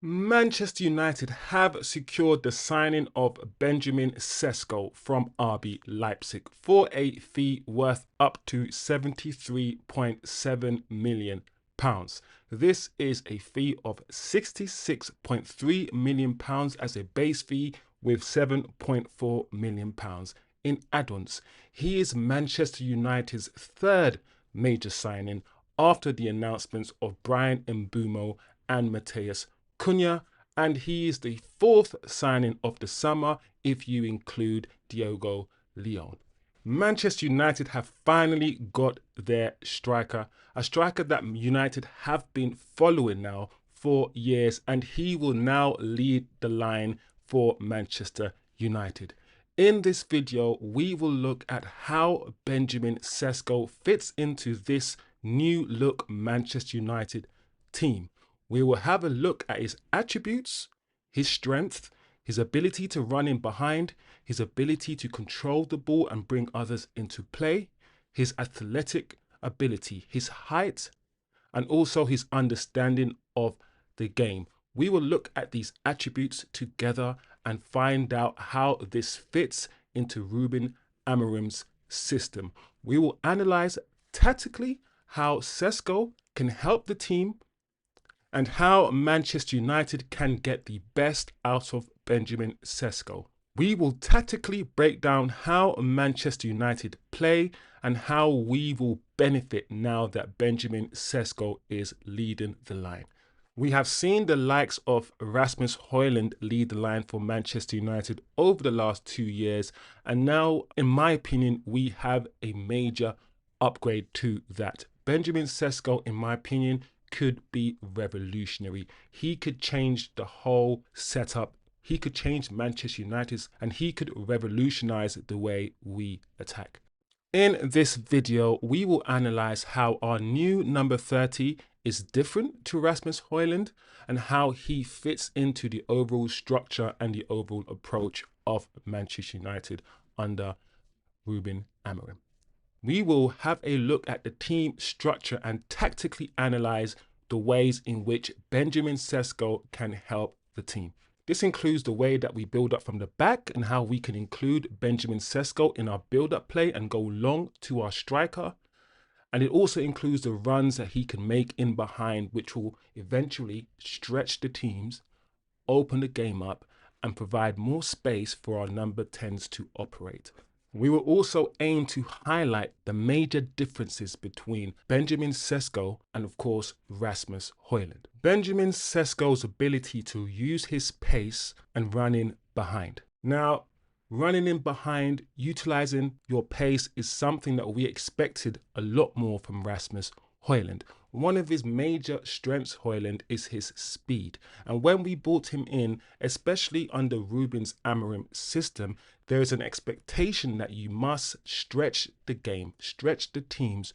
Manchester United have secured the signing of Benjamin Sesko from RB Leipzig for a fee worth up to £73.7 million. This is a fee of £66.3 million as a base fee with £7.4 million in add-ons. He is Manchester United's third major signing after the announcements of Brian Mbeumo and Matheus Cunha, and he is the fourth signing of the summer if you include Diogo Leon. Manchester United have finally got their striker, a striker that United have been following now for years, and he will now lead the line for Manchester United. In this video, we will look at how Benjamin Sesko fits into this new look Manchester United team. We will have a look at his attributes, his strength, his ability to run in behind, his ability to control the ball and bring others into play, his athletic ability, his height, and also his understanding of the game. We will look at these attributes together and find out how this fits into Ruben Amorim's system. We will analyze tactically how Sesko can help the team and how Manchester United can get the best out of Benjamin Sesko. We will tactically break down how Manchester United play and how we will benefit now that Benjamin Sesko is leading the line. We have seen the likes of Rasmus Højlund lead the line for Manchester United over the last 2 years, and now, in my opinion, we have a major upgrade to that. Benjamin Sesko, in my opinion, could be revolutionary. He could change the whole setup. He could change Manchester United's, and he could revolutionize the way we attack. In this video, we will analyze how our new number 30 is different to Rasmus Højlund and how he fits into the overall structure and the overall approach of Manchester United under Ruben Amorim. We will have a look at the team structure and tactically analyze the ways in which Benjamin Sesko can help the team. This includes the way that we build up from the back and how we can include Benjamin Sesko in our build-up play and go long to our striker. And it also includes the runs that he can make in behind, which will eventually stretch the teams, open the game up, and provide more space for our number 10s to operate. We will also aim to highlight the major differences between Benjamin Sesko and, of course, Rasmus Højlund. Benjamin Sesko's ability to use his pace and run in behind. Now, running in behind, utilizing your pace is something that we expected a lot more from Rasmus Højlund. One of his major strengths, Højlund, is his speed. And when we brought him in, especially under Ruben's Amorim system, there is an expectation that you must stretch the game, stretch the teams,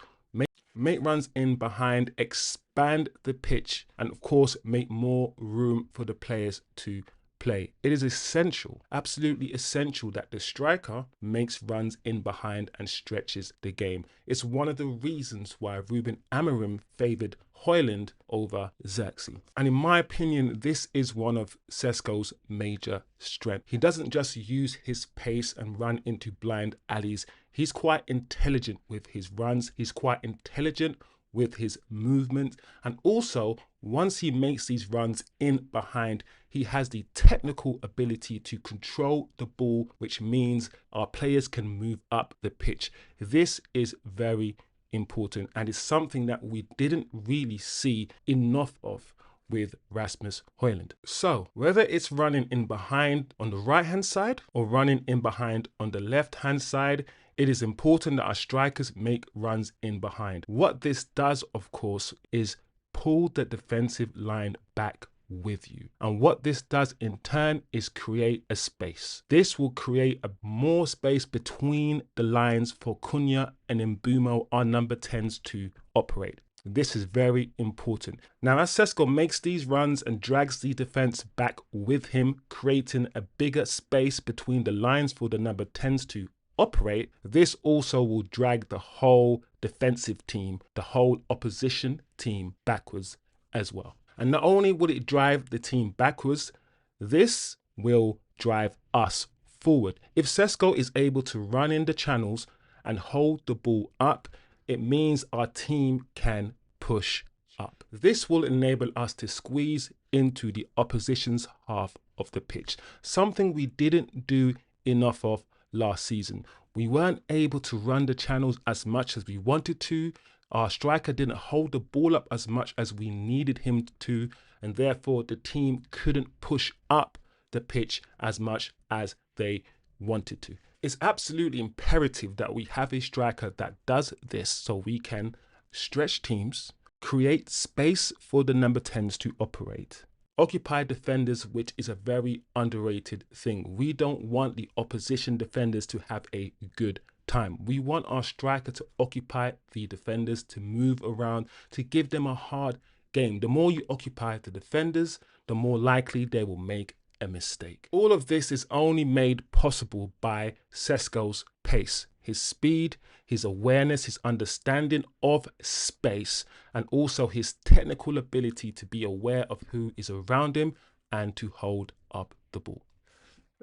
make runs in behind, expand the pitch, and of course, make more room for the players to play. It is essential, absolutely essential, that the striker makes runs in behind and stretches the game. It's one of the reasons why Ruben Amorim favoured Højlund over Xerxes. And in my opinion, this is one of Sesko's major strengths. He doesn't just use his pace and run into blind alleys. He's quite intelligent with his runs. He's quite intelligent with his movement, and also once he makes these runs in behind, he has the technical ability to control the ball, which means our players can move up the pitch. This is very important and is something that we didn't really see enough of with Rasmus Højlund. So whether it's running in behind on the right hand side or running in behind on the left hand side, it is important that our strikers make runs in behind. What this does, of course, is pull the defensive line back with you. And what this does in turn is create a space. This will create more space between the lines for Cunha and Mbeumo, our number 10s, to operate. This is very important. Now, as Sesko makes these runs and drags the defense back with him, creating a bigger space between the lines for the number 10s to operate, this also will drag the whole defensive team, the whole opposition team backwards as well. And not only will it drive the team backwards, this will drive us forward. If Sesko is able to run in the channels and hold the ball up, it means our team can push up. This will enable us to squeeze into the opposition's half of the pitch, something we didn't do enough of last season. We weren't able to run the channels as much as we wanted to. Our striker didn't hold the ball up as much as we needed him to, and therefore the team couldn't push up the pitch as much as they wanted to. It's absolutely imperative that we have a striker that does this so we can stretch teams, create space for the number 10s to operate, occupy defenders, which is a very underrated thing. We don't want the opposition defenders to have a good time. We want our striker to occupy the defenders, to move around, to give them a hard game. The more you occupy the defenders, the more likely they will make a mistake. All of this is only made possible by Sesko's pace, his speed, his awareness, his understanding of space, and also his technical ability to be aware of who is around him and to hold up the ball.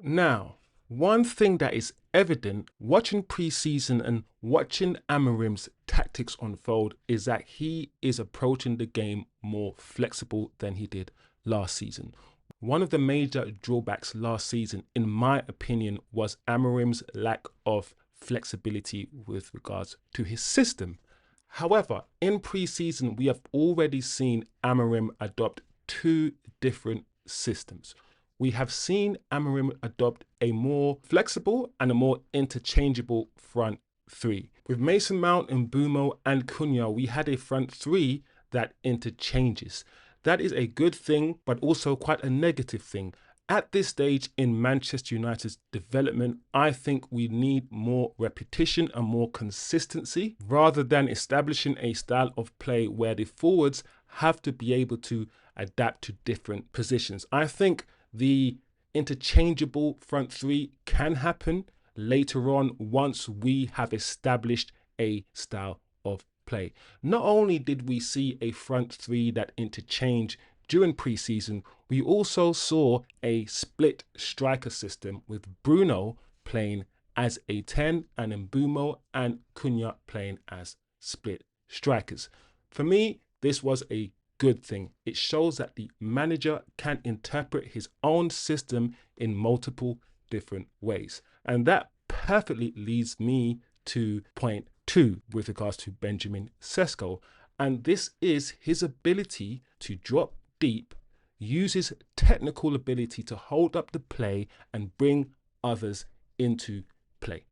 Now, one thing that is evident watching pre-season and watching Amorim's tactics unfold is that he is approaching the game more flexible than he did last season. One of the major drawbacks last season, in my opinion, was Amorim's lack of flexibility with regards to his system. However, in pre-season, we have already seen Amorim adopt two different systems. We have seen Amorim adopt a more flexible and a more interchangeable front three. With Mason Mount, Mbeumo and Cunha, we had a front three that interchanges. That is a good thing, but also quite a negative thing. At this stage in Manchester United's development, I think we need more repetition and more consistency rather than establishing a style of play where the forwards have to be able to adapt to different positions. I think the interchangeable front three can happen later on once we have established a style of play. Not only did we see a front three that interchange during pre-season, we also saw a split striker system with Bruno playing as a 10 and Mbeumo and Cunha playing as split strikers. For me, this was a good thing. It shows that the manager can interpret his own system in multiple different ways. And that perfectly leads me to point 2 with regards to Benjamin Sesko, and this is his ability to drop deep, use his technical ability to hold up the play and bring others into play.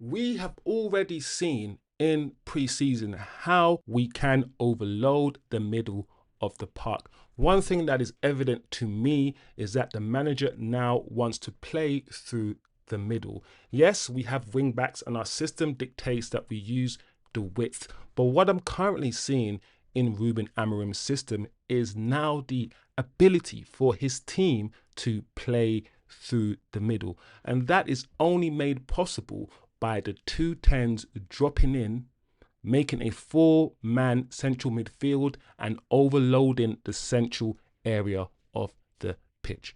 We have already seen in pre-season how we can overload the middle of the park. One thing that is evident to me is that the manager now wants to play through the middle. Yes, we have wing backs and our system dictates that we use the width, but what I'm currently seeing in Ruben Amorim's system is now the ability for his team to play through the middle, and that is only made possible by the 2 10s dropping in, making a 4-man central midfield and overloading the central area of the pitch.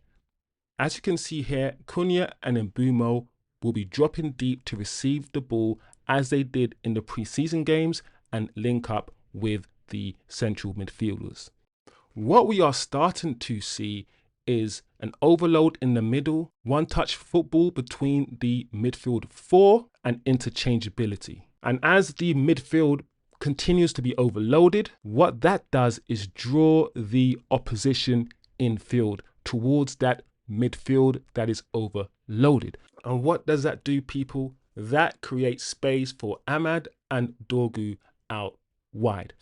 As you can see here, Cunha and Mbeumo will be dropping deep to receive the ball as they did in the pre-season games and link up with the central midfielders. What we are starting to see is an overload in the middle, one-touch football between the midfield 4 and interchangeability. And as the midfield continues to be overloaded, what that does is draw the opposition infield towards that midfield that is overloaded. And what does that do, people? That creates space for Ahmad and Dorgu out wide.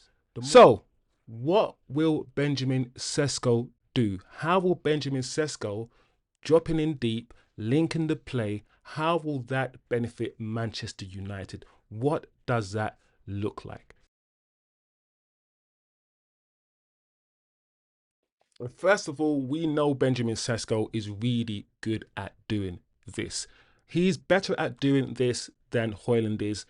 So, what will Benjamin Sesko do? How will Benjamin Sesko, dropping in deep, linking the play, how will that benefit Manchester United? What does that look like? First of all, we know Benjamin Sesko is really good at doing this. He's better at doing this than Højlund is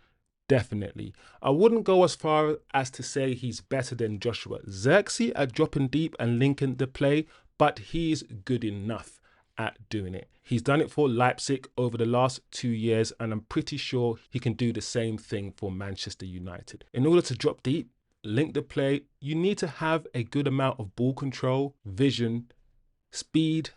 Definitely. I wouldn't go as far as to say he's better than Joshua Zirkzee at dropping deep and linking the play, but he's good enough at doing it. He's done it for Leipzig over the last 2 years, and I'm pretty sure he can do the same thing for Manchester United. In order to drop deep, link the play, you need to have a good amount of ball control, vision, speed,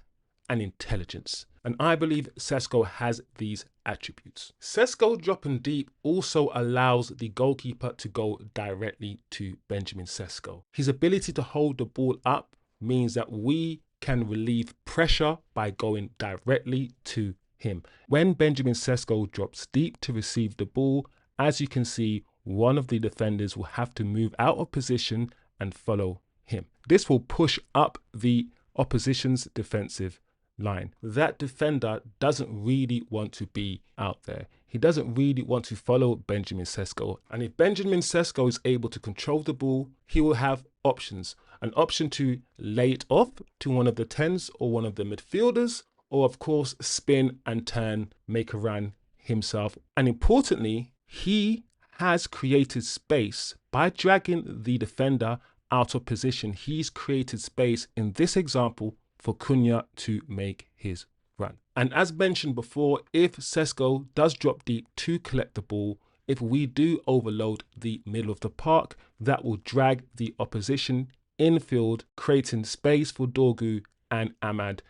and intelligence. And I believe Sesko has these attributes. Sesko dropping deep also allows the goalkeeper to go directly to Benjamin Sesko. His ability to hold the ball up means that we can relieve pressure by going directly to him. When Benjamin Sesko drops deep to receive the ball, as you can see, one of the defenders will have to move out of position and follow him. This will push up the opposition's defensive line. That defender doesn't really want to be out there. He doesn't really want to follow Benjamin Sesko. And if Benjamin Sesko is able to control the ball, he will have options. An option to lay it off to one of the 10s or one of the midfielders, or of course spin and turn, make a run himself. And importantly, he has created space by dragging the defender out of position. He's created space in this example for Cunha to make his run. And as mentioned before, if Sesko does drop deep to collect the ball, if we do overload the middle of the park, that will drag the opposition infield, creating space for Dorgu and Ahmad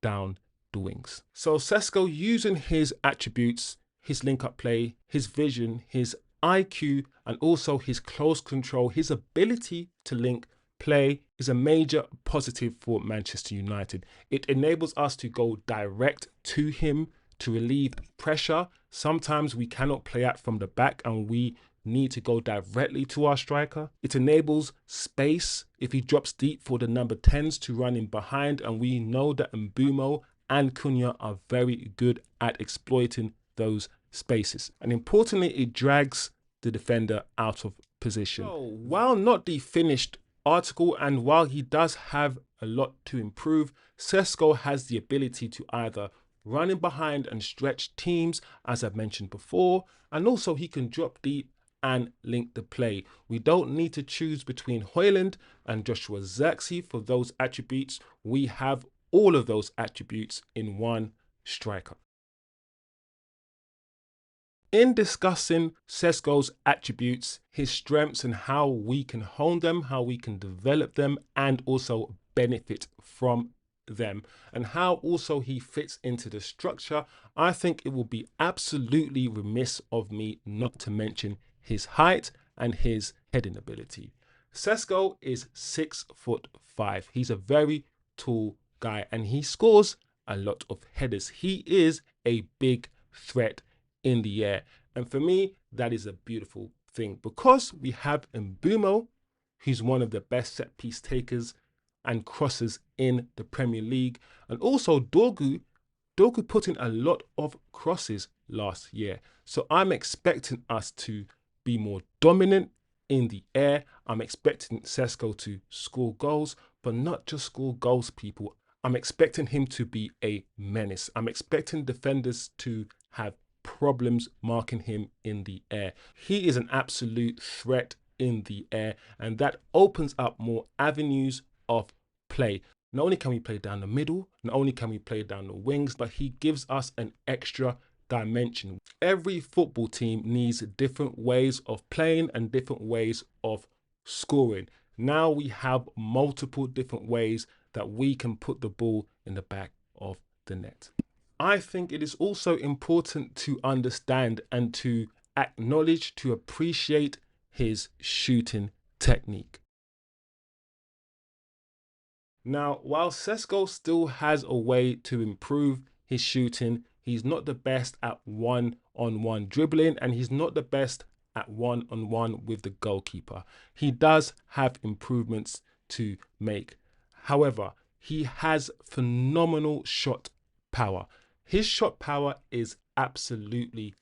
down the wings. So Sesko, using his attributes, his link-up play, his vision, his IQ, and also his close control, his ability to link play is a major positive for Manchester United. It enables us to go direct to him to relieve pressure. Sometimes we cannot play out from the back and we need to go directly to our striker. It enables space if he drops deep for the number 10s to run in behind, and we know that Mbeumo and Cunha are very good at exploiting those spaces. And importantly, it drags the defender out of position. So, while not the finished article, and while he does have a lot to improve, Sesko has the ability to either run in behind and stretch teams, as I've mentioned before, and also he can drop deep and link the play. We don't need to choose between Højlund and Joshua Zirkzee for those attributes. We have all of those attributes in one striker. In discussing Sesko's attributes, his strengths and how we can hone them, how we can develop them and also benefit from them, and how also he fits into the structure, I think it will be absolutely remiss of me not to mention his height and his heading ability. Sesko is 6'5". He's a very tall guy and he scores a lot of headers. He is a big threat in the air, and for me that is a beautiful thing, because we have Mbeumo, who's one of the best set piece takers and crossers in the Premier League, and also Dorgu put in a lot of crosses last year. So I'm expecting us to be more dominant in the air. I'm expecting Sesko to score goals, but not just score goals, people. I'm expecting him to be a menace. I'm expecting defenders to have problems marking him in the air. He is an absolute threat in the air, and that opens up more avenues of play. Not only can we play down the middle, not only can we play down the wings, but he gives us an extra dimension. Every football team needs different ways of playing and different ways of scoring. Now we have multiple different ways that we can put the ball in the back of the net. I think it is also important to understand and to acknowledge, to appreciate his shooting technique. Now, while Sesko still has a way to improve his shooting, he's not the best at one-on-one dribbling, and he's not the best at one-on-one with the goalkeeper. He does have improvements to make. However, he has phenomenal shot power. His shot power is absolutely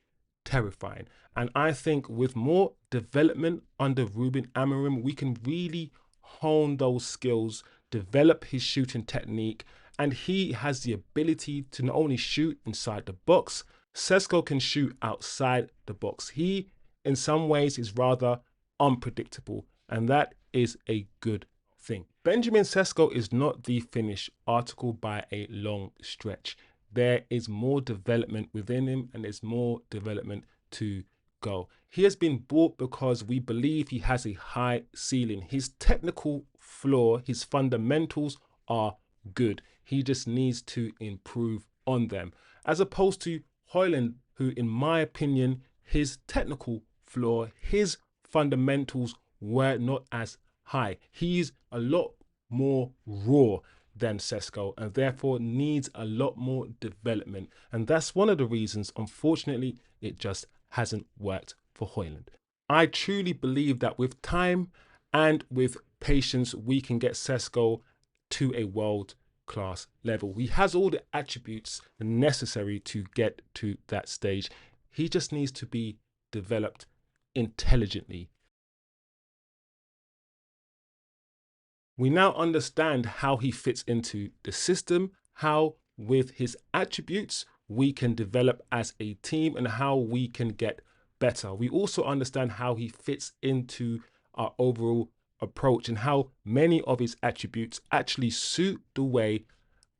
terrifying. And I think with more development under Ruben Amorim, we can really hone those skills, develop his shooting technique, and he has the ability to not only shoot inside the box, Sesko can shoot outside the box. He in some ways is rather unpredictable, and that is a good thing. Benjamin Sesko is not the finished article by a long stretch. There is more development within him, and there's more development to go. He has been bought because we believe he has a high ceiling. His technical floor, his fundamentals are good. He just needs to improve on them. As opposed to Højlund, who, in my opinion, his technical floor, his fundamentals were not as high. He's a lot more raw than Sesko, and therefore needs a lot more development. And that's one of the reasons, unfortunately, it just hasn't worked for Højlund. I truly believe that with time and with patience, we can get Sesko to a world-class level. He has all the attributes necessary to get to that stage. He just needs to be developed intelligently. We now understand how he fits into the system, how with his attributes we can develop as a team, and how we can get better. We also understand how he fits into our overall approach and how many of his attributes actually suit the way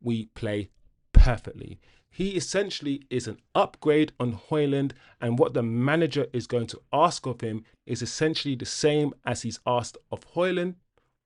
we play perfectly. He essentially is an upgrade on Højlund, and what the manager is going to ask of him is essentially the same as he's asked of Højlund,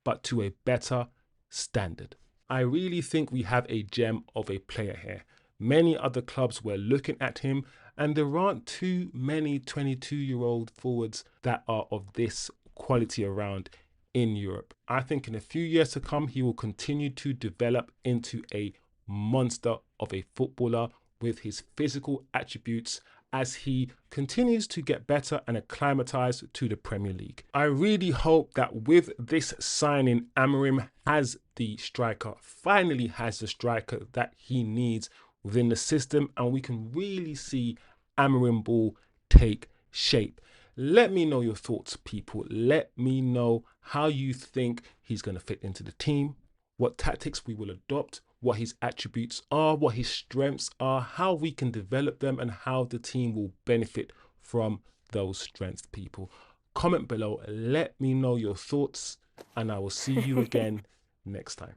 but to a better standard. I really think we have a gem of a player here. Many other clubs were looking at him, and there aren't too many 22-year-old forwards that are of this quality around in Europe. I think in a few years to come, he will continue to develop into a monster of a footballer with his physical attributes as he continues to get better and acclimatize to the Premier League. I really hope that with this signing, Amorim has the striker, finally has the striker that he needs within the system, and we can really see Amorim ball take shape. Let me know your thoughts, people. Let me know how you think he's going to fit into the team, what tactics we will adopt, what his attributes are, what his strengths are, how we can develop them, and how the team will benefit from those strengths, people. Comment below, let me know your thoughts, and I will see you again next time.